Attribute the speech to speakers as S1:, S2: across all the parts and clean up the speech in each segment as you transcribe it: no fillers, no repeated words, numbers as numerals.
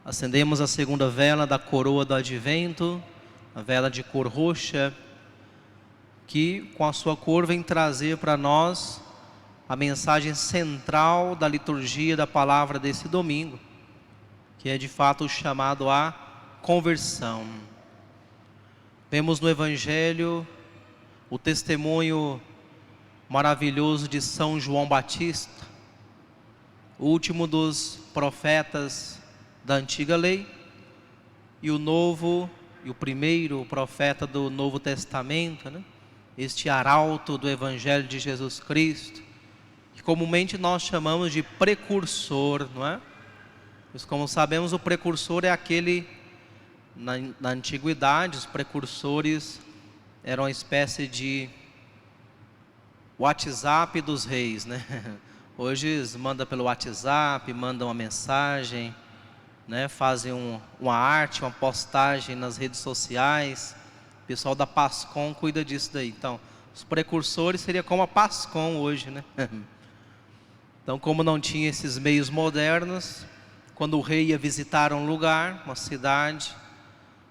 S1: Acendemos a segunda vela da coroa do advento, a vela de cor roxa, que com a sua cor vem trazer para nós a mensagem central da liturgia da palavra desse domingo, que é de fato o chamado à conversão. Vemos no Evangelho o testemunho maravilhoso de São João Batista, o último dos profetas da antiga lei e o primeiro profeta do Novo Testamento, né? Este arauto do Evangelho de Jesus Cristo, que comumente nós chamamos de precursor, não é? Mas como sabemos, o precursor é aquele, na antiguidade, os precursores eram uma espécie de WhatsApp dos reis, né? Hoje eles mandam pelo WhatsApp, mandam uma mensagem, né? Fazem uma arte, uma postagem nas redes sociais. O pessoal da Pascom cuida disso daí. Então, os precursores seria como a Pascom hoje, né? Então, como não tinha esses meios modernos, quando o rei ia visitar um lugar, uma cidade,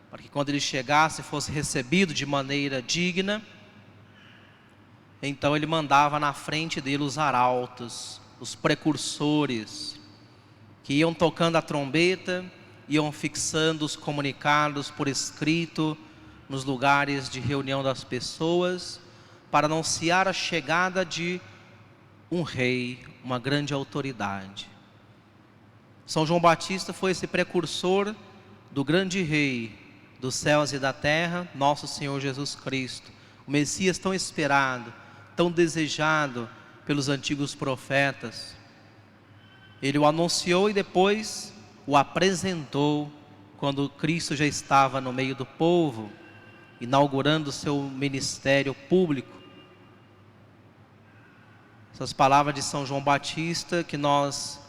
S1: para que quando ele chegasse fosse recebido de maneira digna, então ele mandava na frente dele os arautos, os precursores, que iam tocando a trombeta, iam fixando os comunicados por escrito nos lugares de reunião das pessoas, para anunciar a chegada de um rei, uma grande autoridade. São João Batista foi esse precursor do grande rei dos céus e da terra, nosso Senhor Jesus Cristo, o Messias tão esperado, tão desejado pelos antigos profetas. Ele o anunciou e depois o apresentou quando Cristo já estava no meio do povo, inaugurando o seu ministério público. Essas palavras de São João Batista que nós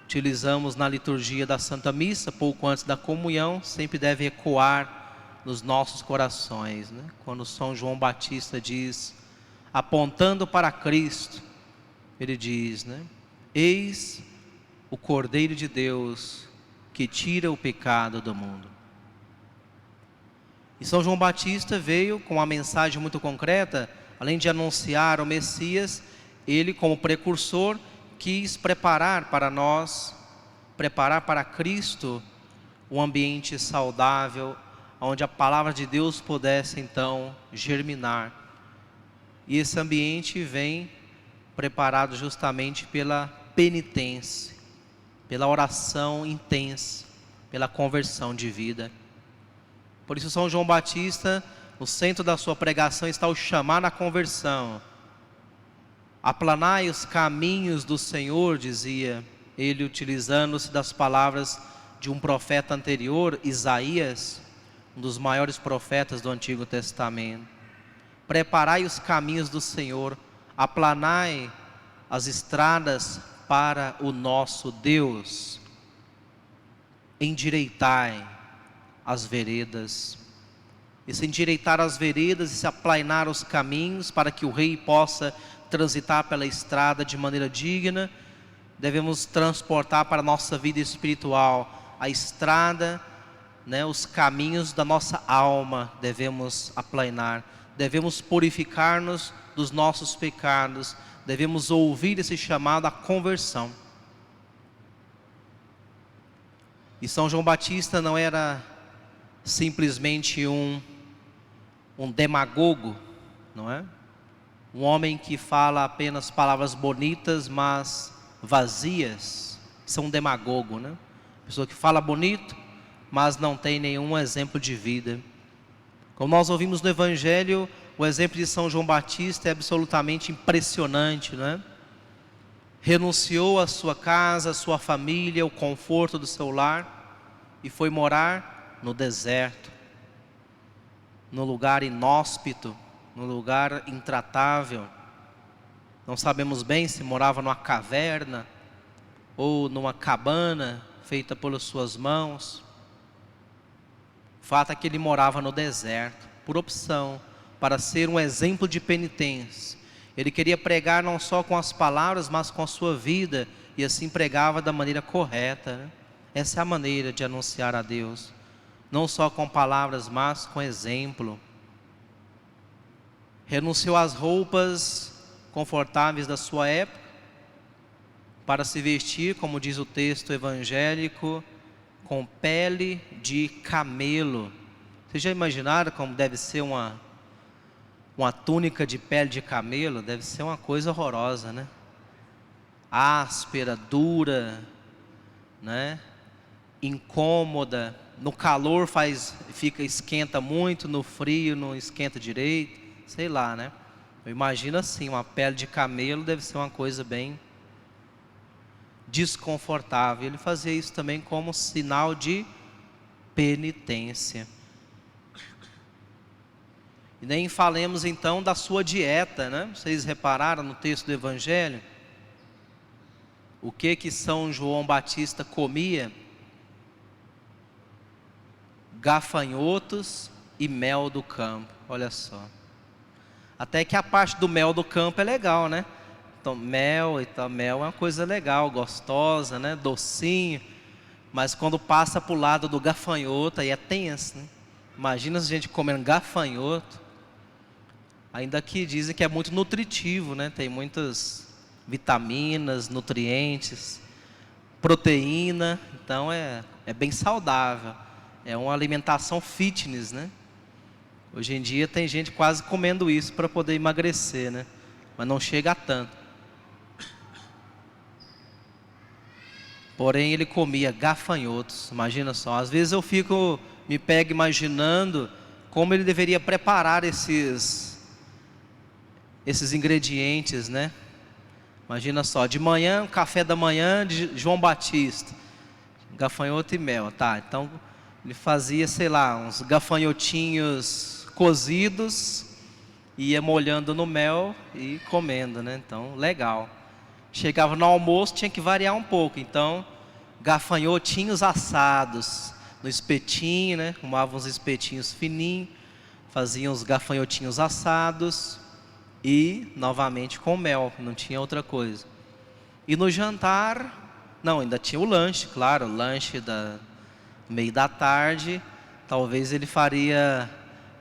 S1: utilizamos na liturgia da Santa Missa, pouco antes da comunhão, sempre deve ecoar nos nossos corações, né? Quando São João Batista diz, apontando para Cristo, ele diz, né? Eis o Cordeiro de Deus que tira o pecado do mundo. E São João Batista veio com uma mensagem muito concreta, além de anunciar o Messias, ele como precursor quis preparar para nós, preparar para Cristo um ambiente saudável, onde a palavra de Deus pudesse então germinar. E esse ambiente vem preparado justamente pela penitência, pela oração intensa, pela conversão de vida. Por isso São João Batista, no centro da sua pregação está o chamar à conversão. Aplanai os caminhos do Senhor, dizia ele, utilizando-se das palavras de um profeta anterior, Isaías, um dos maiores profetas do Antigo Testamento. Preparai os caminhos do Senhor, aplanai as estradas para o nosso Deus, endireitai as veredas. E se endireitar as veredas e se aplanar os caminhos para que o rei possa transitar pela estrada de maneira digna, devemos transportar para a nossa vida espiritual a estrada, né, os caminhos da nossa alma devemos aplanar, devemos purificar-nos dos nossos pecados, devemos ouvir esse chamado à conversão. E São João Batista não era simplesmente um demagogo, não é? Um homem que fala apenas palavras bonitas, mas vazias. Isso é um demagogo, né? Pessoa que fala bonito, mas não tem nenhum exemplo de vida. Como nós ouvimos no Evangelho, o exemplo de São João Batista é absolutamente impressionante, não é? Renunciou à sua casa, à sua família, o conforto do seu lar e foi morar no deserto, no lugar inóspito, no lugar intratável. Não sabemos bem se morava numa caverna ou numa cabana feita pelas suas mãos. O fato é que ele morava no deserto, por opção, para ser um exemplo de penitência. Ele queria pregar não só com as palavras, mas com a sua vida, e assim pregava da maneira correta, né? Essa é a maneira de anunciar a Deus, não só com palavras, mas com exemplo. Renunciou às roupas confortáveis da sua época para se vestir, como diz o texto evangélico, com pele de camelo. Vocês já imaginaram como deve ser uma túnica de pele de camelo? Deve ser uma coisa horrorosa, né? Áspera, dura, né? Incômoda. No calor esquenta muito, no frio não esquenta direito, sei lá, né? Eu imagino assim, uma pele de camelo deve ser uma coisa bem desconfortável. Ele fazia isso também como sinal de penitência. E nem falemos então da sua dieta, né? Vocês repararam no texto do Evangelho? O que São João Batista comia? Gafanhotos e mel do campo, olha só. Até que a parte do mel do campo é legal, né? Então, mel é uma coisa legal, gostosa, né? Docinho. Mas quando passa para o lado do gafanhoto, aí é tenso, né? Imagina a gente comendo gafanhoto. Ainda que dizem que é muito nutritivo, né? Tem muitas vitaminas, nutrientes, proteína. Então é bem saudável. É uma alimentação fitness, né? Hoje em dia tem gente quase comendo isso para poder emagrecer, né? Mas não chega a tanto. Porém ele comia gafanhotos, imagina só. Às vezes eu me pego imaginando como ele deveria preparar esses ingredientes, né? Imagina só, de manhã, café da manhã de João Batista, gafanhoto e mel, tá? Então ele fazia, sei lá, uns gafanhotinhos cozidos, ia molhando no mel e comendo, né? Então, legal. Chegava no almoço, tinha que variar um pouco. Então, gafanhotinhos assados no espetinho, né? Arrumavam uns espetinhos fininhos, faziam os gafanhotinhos assados e novamente com mel, não tinha outra coisa. E no jantar, não, ainda tinha o lanche, claro, o lanche da meio da tarde. Talvez ele faria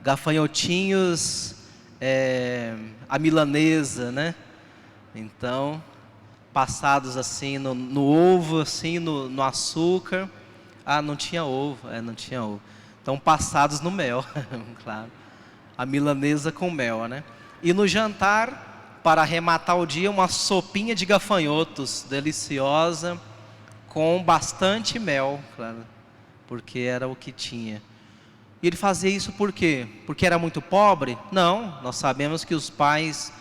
S1: gafanhotinhos à milanesa, né? Então, passados assim no ovo, assim no açúcar. Ah, não tinha ovo, não tinha ovo. Então, passados no mel, claro. A milanesa com mel, né? E no jantar, para arrematar o dia, uma sopinha de gafanhotos, deliciosa, com bastante mel, claro, porque era o que tinha. E ele fazia isso por quê? Porque era muito pobre? Não, nós sabemos que os pais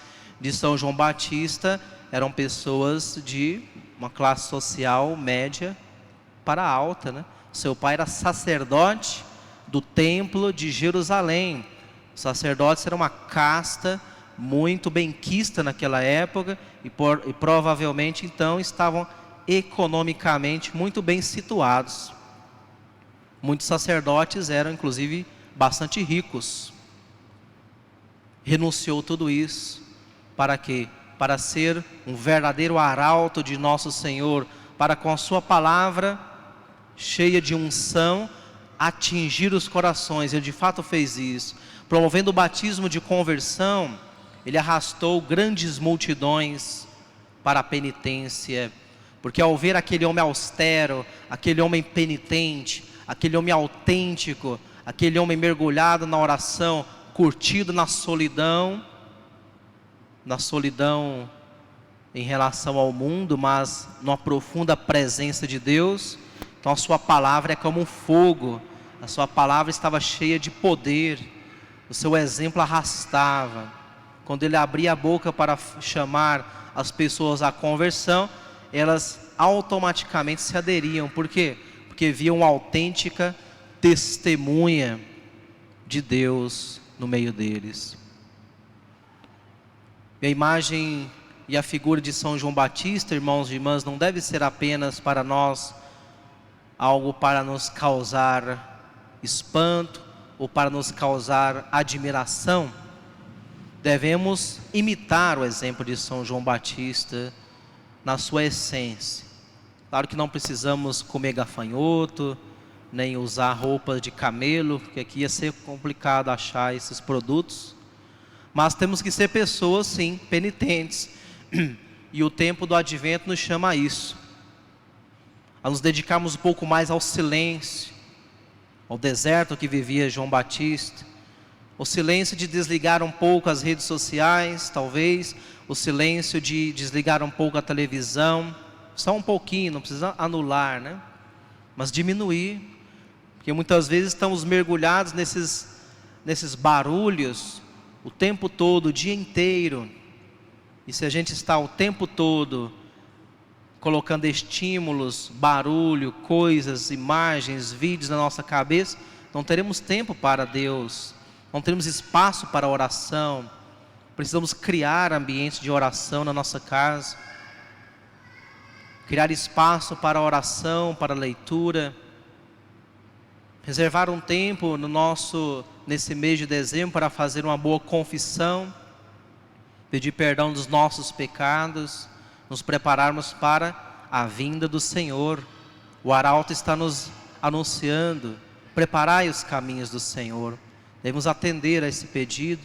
S1: de São João Batista eram pessoas de uma classe social média para alta, né? Seu pai era sacerdote do templo de Jerusalém. Os sacerdotes eram uma casta muito benquista naquela época e provavelmente então estavam economicamente muito bem situados. Muitos sacerdotes eram inclusive bastante ricos. Renunciou tudo isso para quê? Para ser um verdadeiro arauto de nosso Senhor, para com a sua palavra cheia de unção atingir os corações. Ele de fato fez isso, promovendo o batismo de conversão. Ele arrastou grandes multidões para a penitência, porque ao ver aquele homem austero, aquele homem penitente, aquele homem autêntico, aquele homem mergulhado na oração, curtido na solidão em relação ao mundo, mas numa profunda presença de Deus. Então a sua palavra é como um fogo, a sua palavra estava cheia de poder, o seu exemplo arrastava. Quando ele abria a boca para chamar as pessoas à conversão, elas automaticamente se aderiam. Por quê? Porque viam uma autêntica testemunha de Deus no meio deles. E a imagem e a figura de São João Batista, irmãos e irmãs, não deve ser apenas para nós algo para nos causar espanto ou para nos causar admiração. Devemos imitar o exemplo de São João Batista na sua essência. Claro que não precisamos comer gafanhoto, nem usar roupas de camelo, porque aqui ia ser complicado achar esses produtos. Mas temos que ser pessoas, sim, penitentes. E o tempo do advento nos chama a isso. A nos dedicarmos um pouco mais ao silêncio, ao deserto que vivia João Batista. O silêncio de desligar um pouco as redes sociais, talvez. O silêncio de desligar um pouco a televisão. Só um pouquinho, não precisa anular, né? Mas diminuir. Porque muitas vezes estamos mergulhados nesses barulhos o tempo todo, o dia inteiro. E se a gente está o tempo todo colocando estímulos, barulho, coisas, imagens, vídeos na nossa cabeça, não teremos tempo para Deus, não teremos espaço para oração. Precisamos criar ambientes de oração na nossa casa, criar espaço para oração, para leitura, reservar um tempo nesse mês de dezembro para fazer uma boa confissão, pedir perdão dos nossos pecados, nos prepararmos para a vinda do Senhor. O arauto está nos anunciando: preparai os caminhos do Senhor. Devemos atender a esse pedido.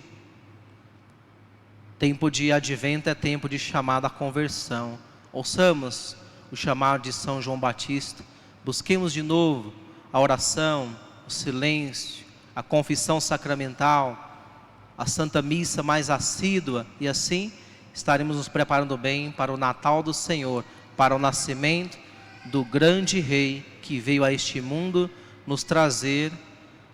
S1: Tempo de advento é tempo de chamada à conversão. Ouçamos o chamado de São João Batista. Busquemos de novo a oração, o silêncio, a confissão sacramental, a Santa Missa mais assídua, e assim estaremos nos preparando bem para o Natal do Senhor, para o nascimento do grande Rei que veio a este mundo nos trazer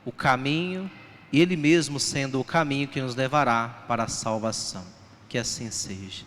S1: o caminho, e Ele mesmo sendo o caminho que nos levará para a salvação. Que assim seja.